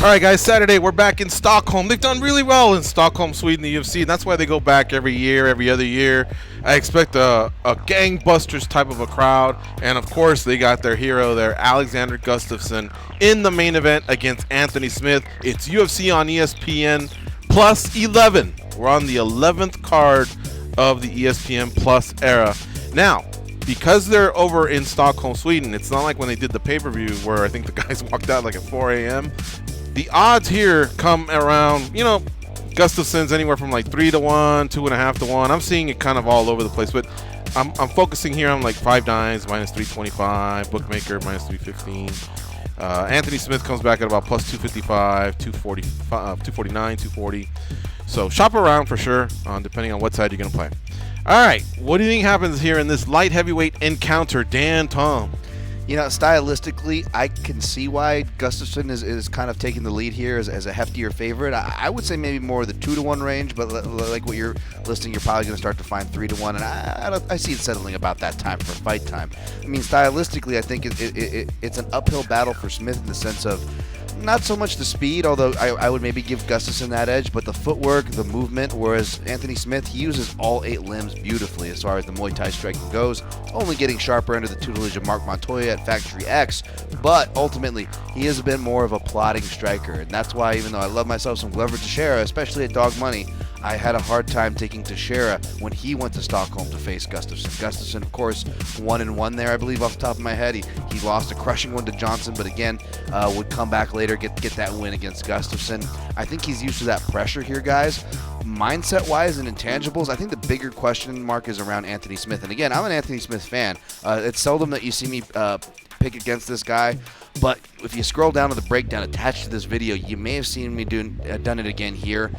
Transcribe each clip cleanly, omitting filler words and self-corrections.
All right, guys, Saturday, we're back in Stockholm. They've done really well in Stockholm, Sweden, the UFC, and that's why they go back every year, every other year. I expect a gangbusters type of a crowd, and of course, they got their hero there, Alexander Gustafsson, in the main event against Anthony Smith. It's UFC on ESPN Plus 11. We're on the 11th card of the ESPN Plus era. Now, because they're over in Stockholm, Sweden, it's not like when they did the pay-per-view where I think the guys walked out like at 4 a.m. The odds here come around, Gustafsson's anywhere from like 3-1, 2.5 to 1. I'm seeing it kind of all over the place, but I'm focusing here on like 5 dimes, minus 325, bookmaker, minus 315. Anthony Smith comes back at about plus 255, 249, 240. So shop around for sure, depending on what side you're going to play. All right, what do you think happens here in this light heavyweight encounter, Dan Tom? Stylistically, I can see why Gustafsson is kind of taking the lead here as a heftier favorite. I would say maybe more the 2-1 range, but like what you're listing, you're probably going to start to find 3-1, and I see it settling about that time for fight time. I mean, stylistically, I think it's an uphill battle for Smith in the sense of not so much the speed, although I would maybe give Gustafsson that edge, but the footwork, the movement, whereas Anthony Smith, he uses all 8 limbs beautifully as far as the Muay Thai striking goes, only getting sharper under the tutelage of Mark Montoya at Factory X, but ultimately, he is a bit more of a plodding striker, and that's why even though I love myself some Glover Teixeira, especially at dog money, I had a hard time taking Teixeira when he went to Stockholm to face Gustafsson. Gustafsson, of course, 1-1 there, I believe, off the top of my head. He lost a crushing one to Johnson, but again, would come back later, get that win against Gustafsson. I think he's used to that pressure here, guys. Mindset-wise and intangibles, I think the bigger question mark is around Anthony Smith. And again, I'm an Anthony Smith fan. It's seldom that you see me pick against this guy. But if you scroll down to the breakdown attached to this video, you may have seen me done it again here.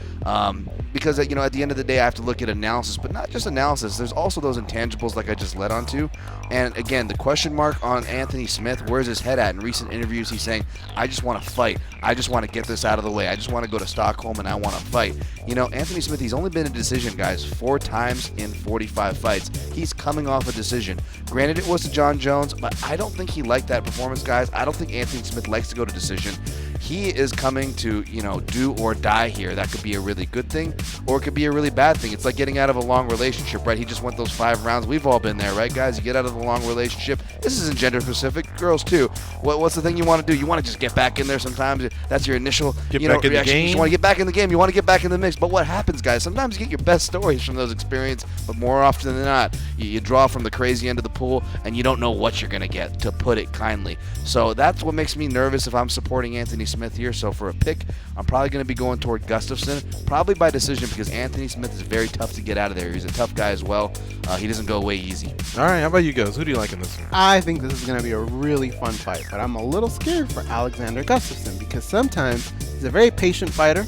Because at the end of the day, I have to look at analysis, but not just analysis. There's also those intangibles like I just led onto. And again, the question mark on Anthony Smith, where's his head at? In recent interviews, he's saying, I just want to fight. I just want to get this out of the way. I just want to go to Stockholm and I want to fight. Anthony Smith, he's only been in a decision, guys, 4 times in 45 fights. He's coming off a decision. Granted, it was to John Jones, but I don't think he liked that performance, guys. I don't think Anthony Smith likes to go to decision. He is coming to, do or die here. That could be a really good thing, or it could be a really bad thing. It's like getting out of a long relationship, right? He just went those 5 rounds. We've all been there, right, guys? You get out of a long relationship. This isn't gender specific. Girls, too. What's the thing you want to do? You want to just get back in there sometimes. That's your initial reaction. You just want to get back in the game. You want to get back in the mix. But what happens, guys? Sometimes you get your best stories from those experiences, but more often than not, you draw from the crazy end of the pool, and you don't know what you're going to get, to put it kindly. So that's what makes me nervous if I'm supporting Anthony Smith here. So for a pick, I'm probably going to be going toward Gustafsson, probably by decision, because Anthony Smith is very tough to get out of there. He's a tough guy as well. He doesn't go away easy. All right, how about you guys? Who do you like in this one? I think this is going to be a really fun fight, but I'm a little scared for Alexander Gustafsson because sometimes he's a very patient fighter,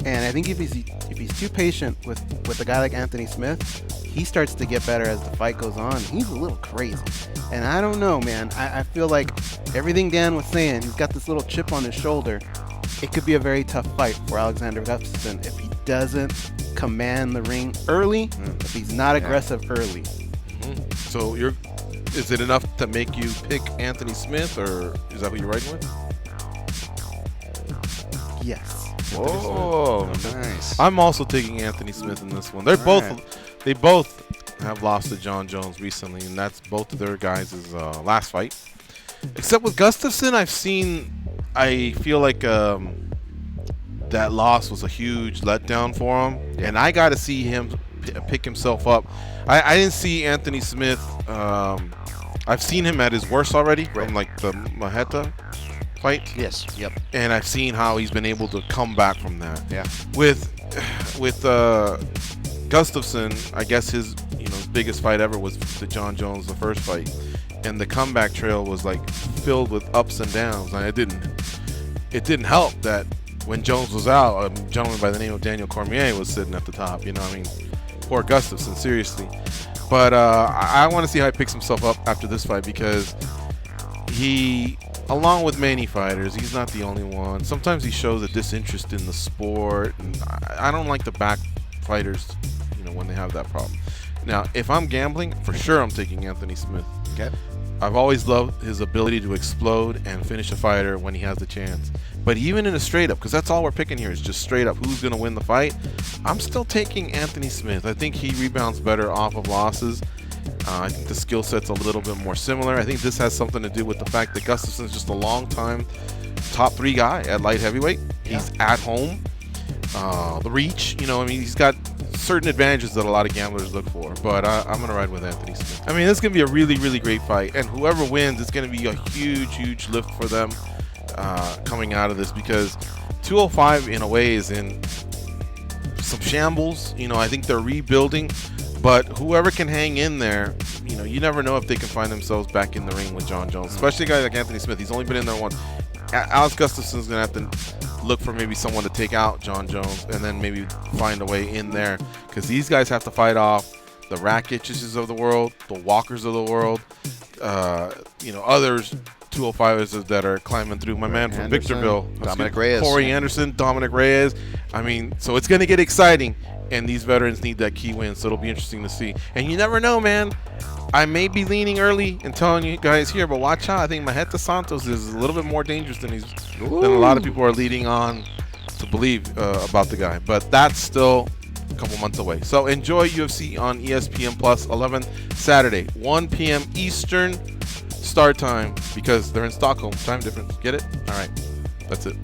and I think if he's too patient with a guy like Anthony Smith, he starts to get better as the fight goes on. He's a little crazy, and I don't know, man. I feel like everything Dan was saying, he's got this little chip on his shoulder. It could be a very tough fight for Alexander Gustafsson if he doesn't command the ring early, if he's not aggressive early. So is it enough to make you pick Anthony Smith, or is that what you're writing with? Yes. Oh, nice. I'm also taking Anthony Smith in this one. They both have lost to John Jones recently, and that's both of their guys' last fight. Except with Gustafsson, I feel like that loss was a huge letdown for him, and I got to see him pick himself up. I didn't see Anthony Smith. I've seen him at his worst already, from like the Maheta fight. Yes. Yep. And I've seen how he's been able to come back from that. Yeah. With Gustafsson, I guess his biggest fight ever was to John Jones, the first fight, and the comeback trail was like filled with ups and downs. And it didn't help that when Jones was out, a gentleman by the name of Daniel Cormier was sitting at the top. Poor Gustafsson, seriously. But I want to see how he picks himself up after this fight, because he, along with many fighters, he's not the only one. Sometimes he shows a disinterest in the sport, and I don't like the back fighters, when they have that problem. Now, if I'm gambling, for sure I'm taking Anthony Smith. Okay. I've always loved his ability to explode and finish a fighter when he has the chance. But even in a straight up, because that's all we're picking here is just straight up who's going to win the fight, I'm still taking Anthony Smith. I think he rebounds better off of losses. I think the skill set's a little bit more similar. I think this has something to do with the fact that Gustafsson's just a long time top 3 guy at light heavyweight. He's at home. The reach, I mean, he's got certain advantages that a lot of gamblers look for, but I'm going to ride with Anthony Smith. I mean, this is going to be a really, really great fight, and whoever wins, it's going to be a huge, huge lift for them coming out of this, because 205 in a way is in some shambles. I think they're rebuilding, but whoever can hang in there, you never know if they can find themselves back in the ring with Jon Jones, especially a guy like Anthony Smith. He's only been in there once. Alex Gustafsson's going to have to look for maybe someone to take out Jon Jones and then maybe find a way in there, because these guys have to fight off the Rakic's of the world, the Walkers of the world, others 205ers that are climbing through. My man from Anderson, Victorville, Dominic Reyes. Corey Anderson, Dominic Reyes. I mean, so it's going to get exciting, and these veterans need that key win, so it'll be interesting to see. And you never know, man. I may be leaning early and telling you guys here, but watch out. I think Maheta Santos is a little bit more dangerous than a lot of people are leading on to believe about the guy. But that's still a couple months away. So enjoy UFC on ESPN Plus 11 Saturday, 1 p.m. Eastern start time, because they're in Stockholm. Time difference. Get it? All right. That's it.